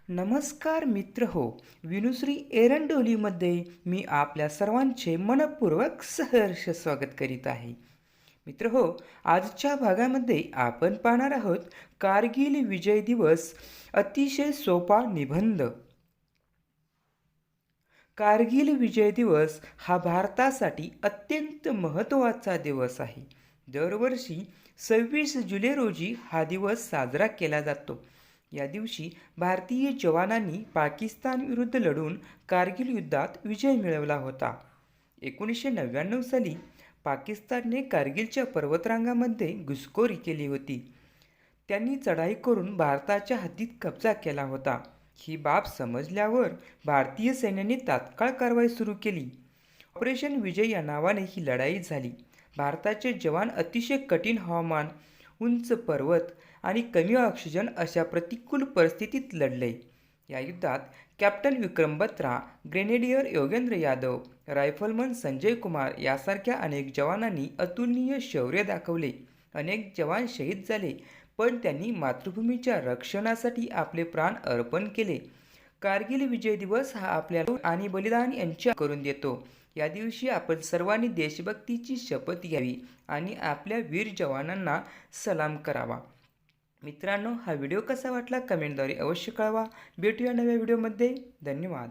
नमस्कार मित्र हो. विनुश्री एरंडोलीमध्ये मी आपल्या सर्वांचे मनपूर्वक सहर्ष स्वागत करीत आहे. मित्र हो, आजच्या भागामध्ये आपण पाहणार आहोत कारगिल विजय दिवस अतिशय सोपा निबंध. कारगिल विजय दिवस हा भारतासाठी अत्यंत महत्त्वाचा दिवस आहे. दरवर्षी 26 जुलै रोजी हा दिवस साजरा केला जातो. या दिवशी भारतीय जवानांनी पाकिस्तान विरुद्ध लढून कारगिल युद्धात विजय मिळवला होता. 1999 साली पाकिस्तानने कारगिलच्या पर्वतरांगामध्ये घुसखोरी केली होती. त्यांनी चढाई करून भारताच्या हद्दीत कब्जा केला होता. ही बाब समजल्यावर भारतीय सैन्याने तात्काळ कारवाई सुरू केली. ऑपरेशन विजय या नावाने ही लढाई झाली. भारताचे जवान अतिशय कठीण हवामान, उंच पर्वत आणि कमी ऑक्सिजन अशा प्रतिकूल परिस्थितीत लढले. या युद्धात captain Vikram Batra, grenadier Yogendra Yadav, rifleman Sanjay Kumar यासारख्या अनेक जवानांनी अतुलनीय शौर्य दाखवले. अनेक जवान शहीद झाले, पण त्यांनी मातृभूमीच्या रक्षणासाठी आपले प्राण अर्पण केले. कारगिल विजय दिवस हा आपल्याला आणि बलिदान यांच्या करून देतो. या दिवशी आपण सर्वांनी देशभक्तीची शपथ घ्यावी आणि आपल्या वीर जवानांना सलाम करावा. मित्रांनो, हा व्हिडिओ कसा वाटला कमेंटद्वारे अवश्य कळवा. भेटूया नव्या व्हिडिओमध्ये. धन्यवाद.